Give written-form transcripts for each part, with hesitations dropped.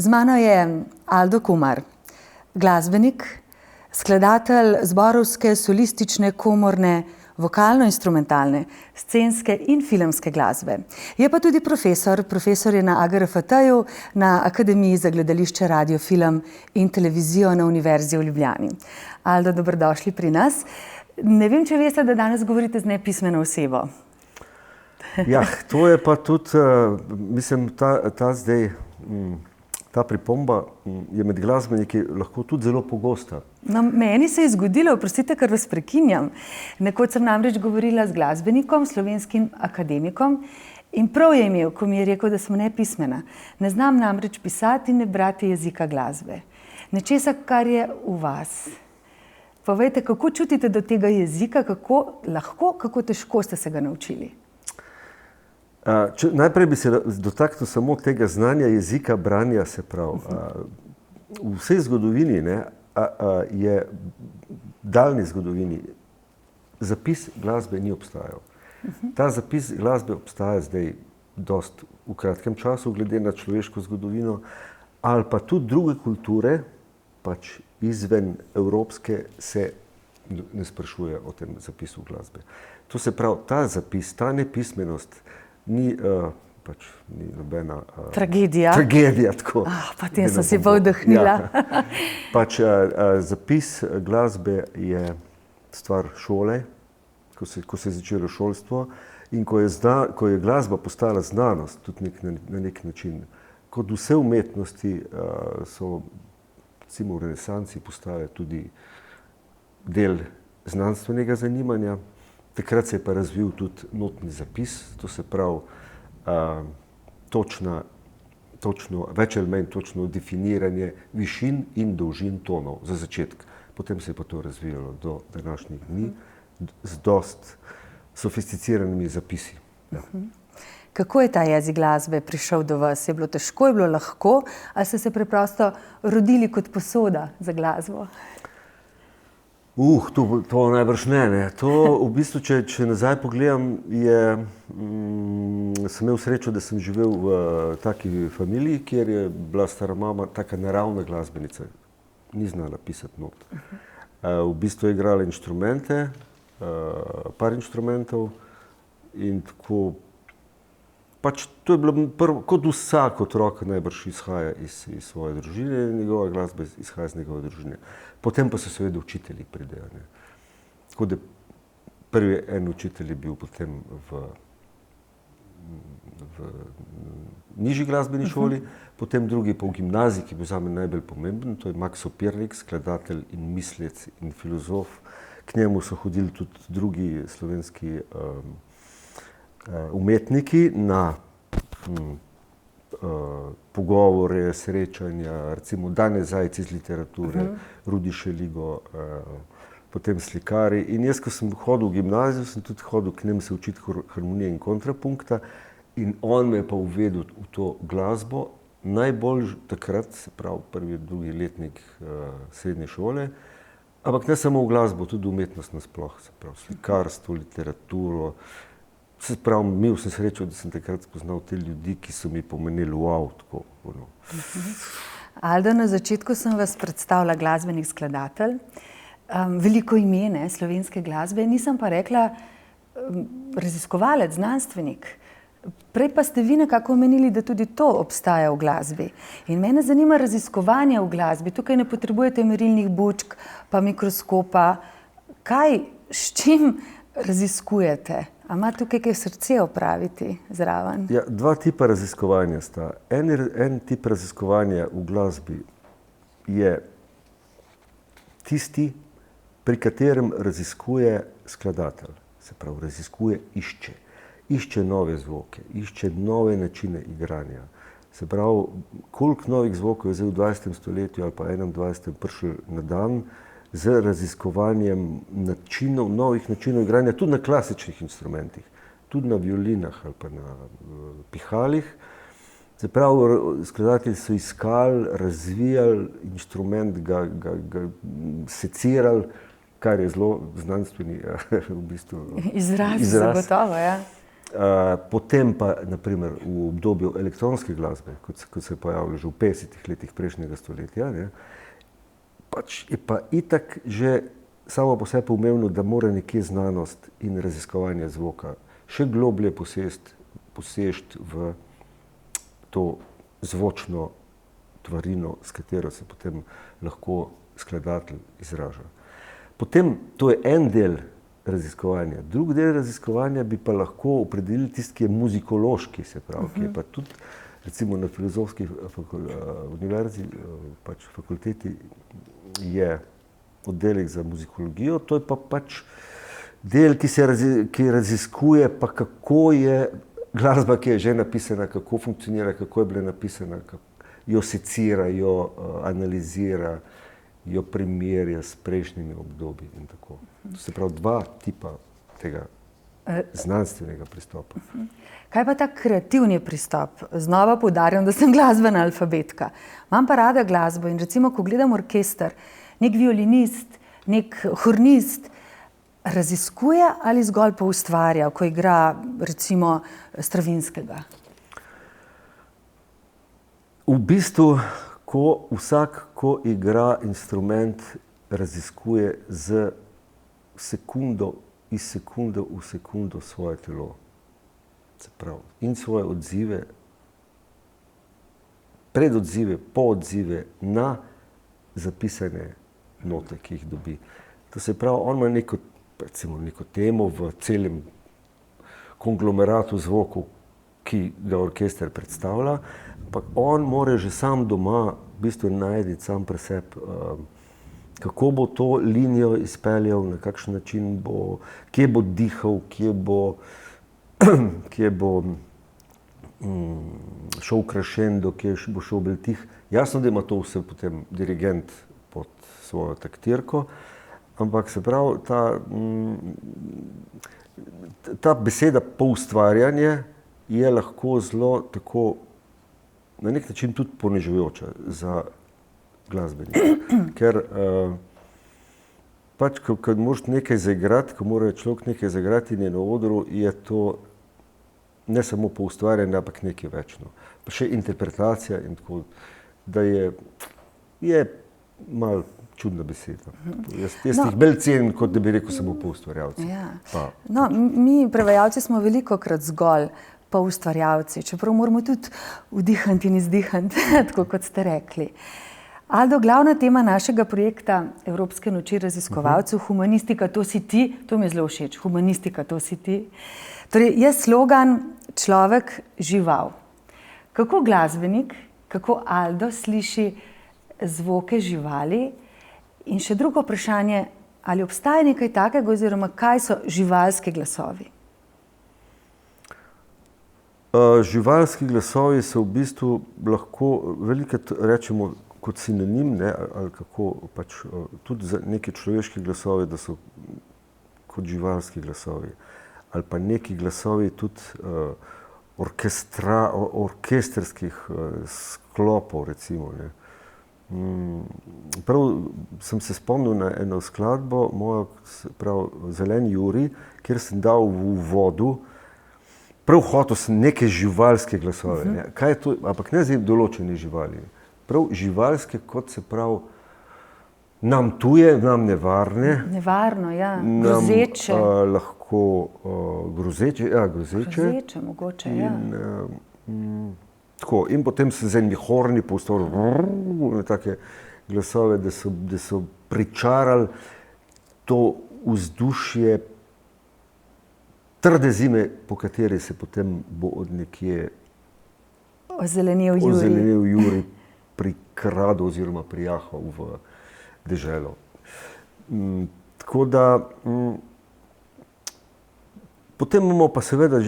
Z mano je Aldo Kumar, glasbenik, skladatelj zborovske, solistične, komorne, vokalno-instrumentalne, scenske in filmske glasbe. Je pa tudi profesor je na AGRFT-ju, na Akademiji za gledališče, radio, film in televizijo na Univerzi v Ljubljani. Aldo, dobrodošli pri nas. Ne vem, če veste, da danes govorite z nepismeno osebo. Ja, to je pa tudi, mislim, ta pripomba je med glasbeniki lahko tudi zelo pogosta. No, meni se je zgodilo, oprostite, ker vas prekinjam. Nekoč sem namreč govorila z glasbenikom, slovenskim akademikom, in prav je imel, ko mi je rekel, da sem nepismena. Ne znam namreč pisati in ne brati jezika glasbe. Nečesa, kar je v vas. Povejte, kako čutite do tega jezika, kako lahko, kako težko ste se ga naučili? Najprej bi se dotaknil samo tega znanja jezika, branja, se pravi. V vsej zgodovini, je daljni zgodovini, zapis glasbe ni obstajal. Ta zapis glasbe obstaja zdaj dost v kratkem času, glede na človeško zgodovino, ali pa tudi druge kulture, pač izven evropske, se ne sprašuje o tem zapisu glasbe. To se pravi, ta zapis, ta nepismenost, ni nobena tragedija, tako. Potem sem si pa vdahnila. Ja. Pač zapis glasbe je stvar šole, ko se je začelo šolstvo in ko je glasba postala znanost, tudi na nek način. Kot vse umetnosti so, recimo v renesansi, postale tudi del znanstvenega zanimanja. Takrat se je pa razvil tudi notni zapis, to se pravi več ali manj točno definiranje višin in dolžin tonov za začetek. Potem se je pa to razvijalo do današnjih dni z dost sofisticiranimi zapisi. Ja. Kako je ta jezik glasbe prišel do vas? Je bilo težko, je bilo lahko, ali ste se preprosto rodili kot posoda za glasbo? To najbrž ne. To v bistvu, če nazaj pogledam, sem imel srečo, da sem živel v taki familiji, kjer je bila stara mama taka naravna glasbenica. Ni znala pisati not. V bistvu je igrala inštrumente, par inštrumentov in tako. Pač to je bilo prvo, kot vsak otrok najbrž izhaja iz svoje družine, njegova glasba izhaja iz njegove družine. Potem pa so seveda učitelji pridejo. Tako da prvi en učitelj je bil potem v nižji glasbeni šoli, potem drugi pa v gimnaziji, ki je bil zame najbolj pomemben, to je Max Opirnik, skladatelj in mislec in filozof. K njemu so hodili tudi drugi slovenski umetniki na pogovore, srečanja, recimo Dane Zajc iz literature, Rudi Šeligo, potem slikari. In jaz, ko sem hodil v gimnazijo, sem tudi hodil k njemu se učiti harmonije in kontrapunkta in on me je pa uvedel v to glasbo, najbolj takrat, se pravi prvi, drugi letnik srednje šole, ampak ne samo v glasbo, tudi umetnost nasploh, se pravi slikarstvo, literaturo. Se pravi, imel sem srečo, da sem takrat spoznal te ljudi, ki so mi pomenili wow, tako. Aldo, na začetku sem vas predstavila glasbenik skladatelj. Veliko ime slovenske glasbe, nisem pa rekla raziskovalec, znanstvenik. Prej pa ste vi nekako omenili, da tudi to obstaja v glasbi. In mene zanima raziskovanje v glasbi. Tukaj ne potrebujete merilnih bučk, pa mikroskopa. Kaj, s čim raziskujete? A ima tukaj kaj srce opraviti zraven? Ja, dva tipa raziskovanja sta. En tip raziskovanja v glasbi je tisti, pri katerem raziskuje skladatelj. Se pravi, raziskuje, išče nove zvoke, išče nove načine igranja. Se pravi, koliko novih zvokov je zdaj v 20. stoletju ali pa 21. prišlo na dan, z raziskovanjem novih načinov igranja, tudi na klasičnih instrumentih, tudi na violinah ali pa na pihalih. Se pravi, skladatelji so iskali, razvijali inštrument, ga secirali, kar je zelo znanstveni v bistvu izraz. Zagotovo, ja. Potem pa, naprimer, v obdobju elektronske glasbe, kot se je pojavilo že v 50 letih prejšnjega stoletja, ne, pač je pa itak že samo po sebi umevno, da mora nekje znanost in raziskovanje zvoka še globlje posežt v to zvočno tvarino, s katero se potem lahko skladatelj izraža. Potem, to je en del raziskovanja. Drugi del raziskovanja bi pa lahko opredelili tisti, ki je muzikološki, se pravi, ki je pa tudi recimo na filozofski univerzi, pač fakulteti je oddelek za muzikologijo, to je pa pač del, ki raziskuje pa kako je glasba, ki je že napisana, kako funkcionira, kako je bila napisana, jo secira, jo analizira, jo primerja s prejšnjimi obdobji in tako. To se pravi dva tipa tega znanstvenega pristopa. Kaj pa ta kreativni pristop? Znova poudarjam, da sem glasbena alfabetka. Imam pa rada glasbo in recimo, ko gledam orkester, nek violinist, nek hornist, raziskuje ali zgolj poustvarja, ko igra recimo Stravinskega? V bistvu, ko igra instrument, raziskuje iz sekunde v sekundo svoje telo. Se pravi, in svoje odzive, predodzive, poodzive na zapisane note, ki jih dobi. To se pravi, on ima neko temo v celem konglomeratu zvokov, ki ga orkester predstavlja, ampak on mora že sam doma v bistvu najti sam pri sebi, kako bo to linijo izpeljal, na kakšen način bo, kje bo dihal, kje bo šel crescendo, kje bo šel bolj tih. Jasno, da ima to vse potem dirigent pod svojo taktirko, ampak se pravi, ta beseda poustvarjanje je lahko zelo tako na nek način tudi ponižujoča za glasbenika. Ker pač, ko moraš nekaj zaigrati, ko mora človek nekaj zaigrati in je na odru, je to ne samo poustvarjanje, ampak nekaj večno. Pa še interpretacija in tako, da je malo čudna beseda. Jaz jih bolj cenim, kot da bi rekel samo poustvarjalci. Ja. No, mi prevajalci smo velikokrat zgolj poustvarjalci, čeprav moramo tudi vdihniti in izdihniti, tako kot ste rekli. Aldo, glavna tema našega projekta Evropske noči raziskovalcev, Humanistika, to si ti, to mi je zelo všeč, Humanistika, to si ti. Torej, je slogan človek žival. Kako glasbenik, kako Aldo sliši zvoke živali? In še drugo vprašanje, ali obstaja nekaj takega oziroma kaj so živalski glasovi? Živalski glasovi so v bistvu lahko velikokrat rečemo kot sinonim, ne, ali kako pač tudi za neki človeški glasovi, da so kot živalski glasovi. Ali pa neki glasovi tudi orkestrskih sklopov, recimo. Ne. Prav sem se spomnil na eno skladbo, mojo, Zeleni Jurij, kjer sem dal v uvodu, prav hotel sem neke živalske glasove, ne. Kaj je to, ampak ne zdaj določene živali. Prav živalske, kot se pravi, nam tuje, nam nevarne. Nevarno, ja, grozeče. Lahko grozeče, ja, grozeče. Grozeče, mogoče, ja. Tako, in potem se z enimi horni postavili take glasove, da so pričarali to vzdušje trde zime, po kateri se potem bo od nekje ozelenil Jurij prikradel oziroma prijahal v deželo. Tako da potem imamo pa seveda,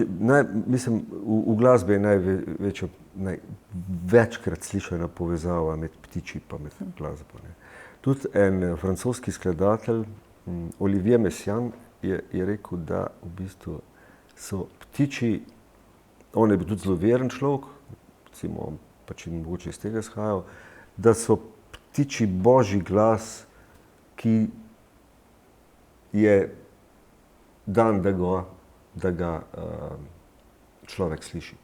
mislim, v glasbi je največja, največkrat slišana povezava med ptiči pa med glasbo. Ne. Tudi en francoski skladatelj, Olivier Messiaen, je rekel, da v bistvu so ptiči, on je bil tudi zelo veren človek, recimo, pač in mogoče iz tega izhajal, da so ptiči božji glas, ki je dan, da ga človek sliši.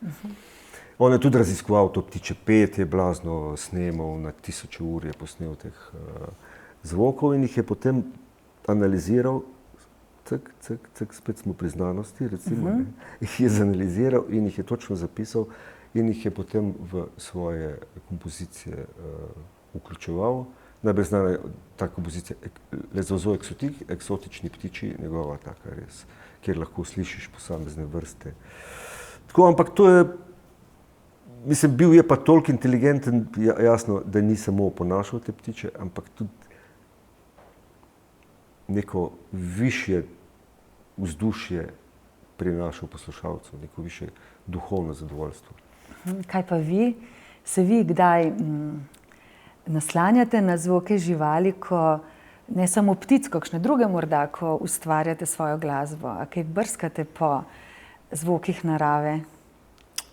On je tudi raziskoval to ptiče petje, blazno snemal, na 1000 ur je posnel teh zvokov in jih je potem analiziral, spet smo pri znanosti, recimo, jih je zanaliziral in jih je točno zapisal in jih je potem v svoje kompozicije vključeval. Najbolj znana je ta kompozicija Les oiseaux exotiques, eksotični ptiči, njegova taka res, kjer lahko slišiš posamezne vrste. Tako, ampak to je, mislim, bil je pa toliko inteligenten, jasno, da ni samo oponašal te ptiče, ampak tudi neko višje vzdušje prinašal poslušalcu, neko višje duhovno zadovoljstvo. Kaj pa vi? Se vi kdaj naslanjate na zvoke živali, ko ne samo ptic, kakšne druge morda, ko ustvarjate svojo glasbo? A kaj brskate po zvokih narave?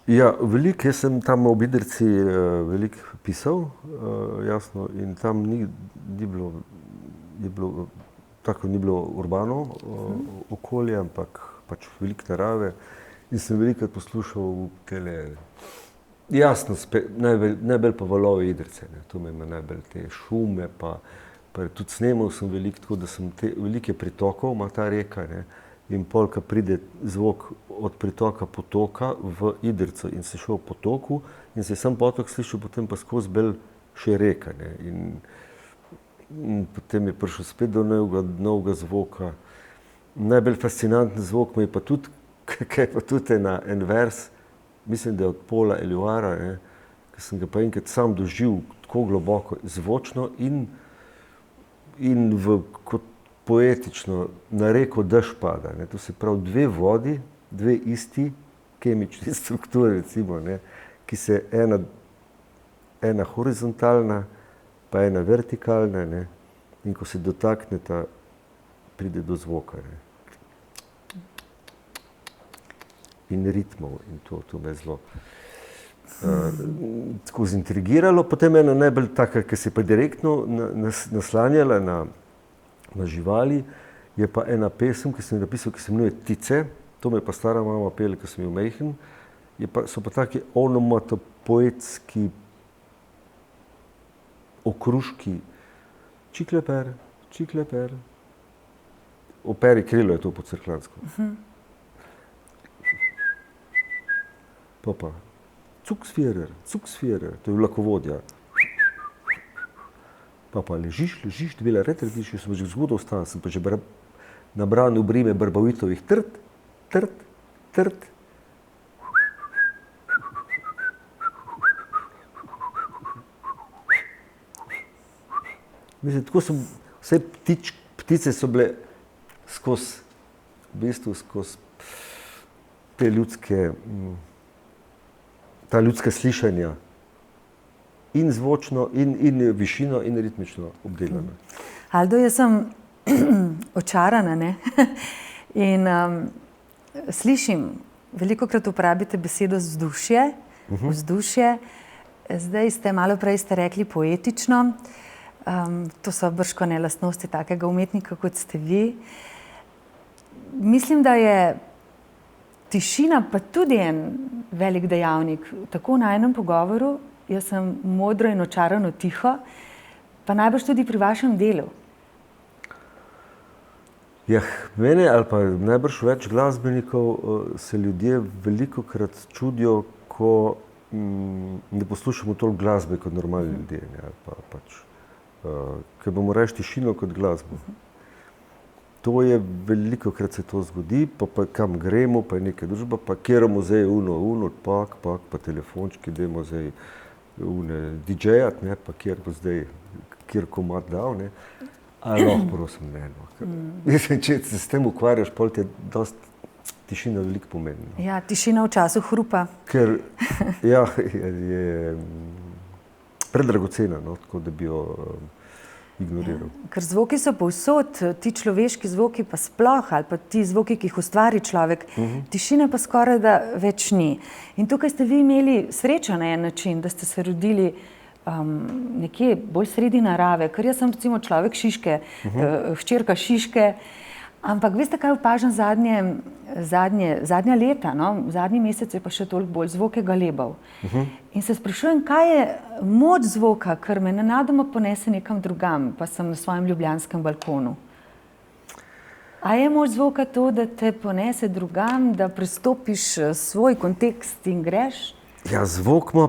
Ja, veliko, jaz sem tam ob Idrijci veliko pisal, jasno, in tam ni bilo urbano okolje, ampak pač veliko narave. In sem velikokrat poslušal tele, jasno, najbolj pa valove Idrijce, to me ima najbolj te šume, pa tudi snemal sem veliko, tako da sem velike pritokov ima ta reka, ne, in pol, ko pride zvok od pritoka potoka v Idrijco in se šel v potoku in se je sam potok slišal, potem pa skozi bolj še reka, ne, in potem je prišel spet do novega zvoka. Najbolj fascinanten zvok mi je pa tudi, kaj pa tudi en vers, mislim, da je od Paula Eluara, ki sem ga pa enkrat sam doživel tako globoko, zvočno in kot poetično na reko dež pada. To se pravi dve vodi, dve isti kemični strukture, recimo, ki se ena horizontalna, pa ena vertikalna, in ko se dotakneta, pride do zvoka. In ritmov, in to me zelo tako zintrigiralo. Potem ena najbolj taka, ki se je pa direktno naslanjala na živali, je pa ena pesem, ki sem jo napisal, ki se imenuje Tice. To me je pa stara mama pela, ko sem bil majhen. So pa taki onomatopoetski okruški. Čikleper, čikleper. Operi krilo je to po cerklansko. Pa cuksfjerer, to je vlakovodja. Pa ležiš, dvela retrediš, jaz sem že zgodil ostal, sem pa že nabral v brime Barbavitovih trt. Mislim, tako so, vse ptice so bile skozi te ta ljudska slišanja in zvočno, in višino, in ritmično obdelana. Aldo, jaz sem očarana, ne? In slišim, velikokrat uporabite besedo vzdušje. Zdaj malo prej ste rekli poetično. To so bržkone lastnosti takega umetnika, kot ste vi. Mislim, da je tišina pa tudi en velik dejavnik. Tako na enem pogovoru, jaz sem modro in očarano tiho, pa najbrž tudi pri vašem delu. Ja, mene ali pa najbrž več glasbenikov se ljudje velikokrat čudijo, ko ne poslušamo toliko glasbe kot normalni ljudje, ker bomo reči tišino kot glasbo. To je, velikokrat se to zgodi, pa kam gremo, pa je neka družba, pa kjer muzej pa telefončki, dajmo zdaj DJ-jat, pa kjer bo zdaj, kjer komad dal, ali lahko prosim, Mislim, če se s tem ukvarjaš, pol ti je dosti tišina veliko pomembna. Ja, tišina v času hrupa. Ker, je predragocena, tako da bi jo ignoriral. Ker zvoki so povsod, ti človeški zvoki pa sploh, ali pa ti zvoki, ki jih ustvari človek, tišine pa skoraj da več ni. In tukaj ste vi imeli srečo na en način, da ste se rodili nekje bolj sredi narave, ker jaz sem recimo človek Šiške, hčerka Šiške, Ampak veste, kaj opažam zadnja leta, no? Zadnji mesec je pa še toliko bolj zvoke galebov. In se sprašujem, kaj je moč zvoka, ker me nenadoma ponese nekam drugam, pa sem na svojem ljubljanskem balkonu. A je moč zvoka to, da te ponese drugam, da prestopiš svoj kontekst in greš? Ja, zvok ima,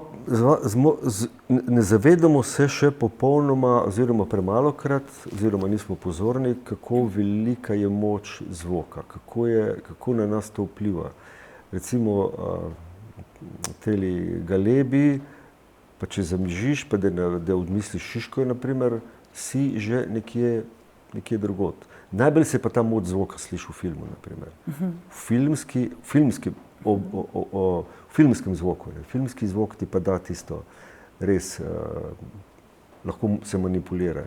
ne zavedamo se še popolnoma, oziroma premalokrat, oziroma nismo pozorni, kako velika je moč zvoka, kako na nas to vpliva. Recimo, teli galebi, pa če zamižiš, pa da odmisliš Šiško, naprimer, si že nekje drugod. Najbolj se pa ta moč zvoka sliši v filmu, naprimer. V filmskem zvoku. Filmski zvok ti pa da tisto res, lahko se manipulira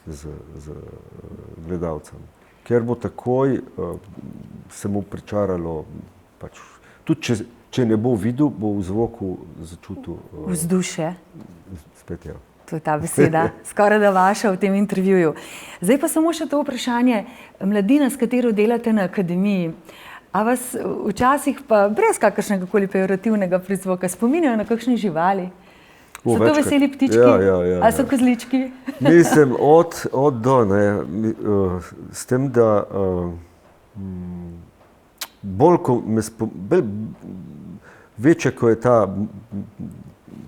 z gledalcem. Ker bo takoj se mu pričaralo, pač, tudi če ne bo videl, bo v zvoku začutil vzdušje. Spet, ja. To je ta beseda, skoraj da vaša v tem intervjuju. Zdaj pa samo še to vprašanje, mladina, s katero delate na akademiji. A vas včasih pa brez kakršnega koli pejorativnega prizvoka spominjajo na kakšne živali? So to veseli ptički? Ja. Ali so kozlički? Mislim, od do, ne, s tem, da bolj, ko večje, ko je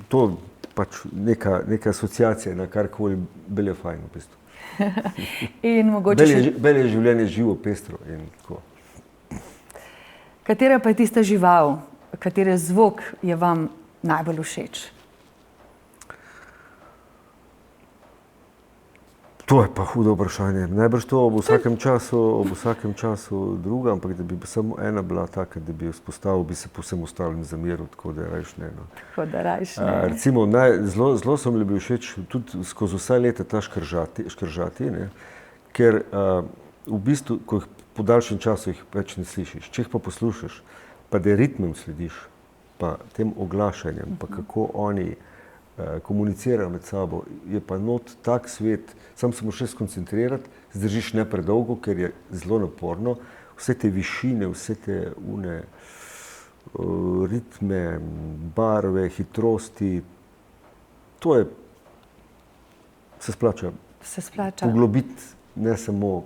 to pač neka asociacija na karkoli, bolj je fajn v bistvu. In mogoče bolj je življenje živo, pestro in tako. Katera pa je tista žival, katere zvok je vam najbolj všeč? To je pa hudo vprašanje. Najbrž to ob vsakem času druga, ampak da bi samo ena bila taka, da bi jo vzpostavil, bi se povsem ostalim zameril, tako da rajš ne. Tako da rajš ne. Recimo, zelo so mi bili všeč tudi skozi vsa leta ta škržati, ne, ker v bistvu, ko jih po daljšem času jih več ne slišiš. Če jih pa poslušaš, pa da ritmem slediš, pa tem oglašanjem, pa kako oni komunicirajo med sabo, je pa not tak svet, sam se moraš skoncentrirati, zdržiš ne predolgo, ker je zelo naporno, vse te višine, vse te ritme, barve, hitrosti, to je, se splača poglobiti, ne samo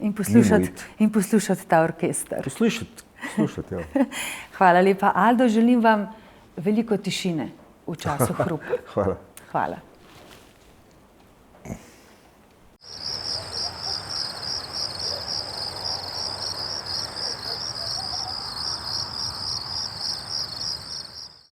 in poslušati ta orkester. Poslušati, ja. Hvala lepa, Aldo, želim vam veliko tišine v času hrupa. Hvala. Hvala.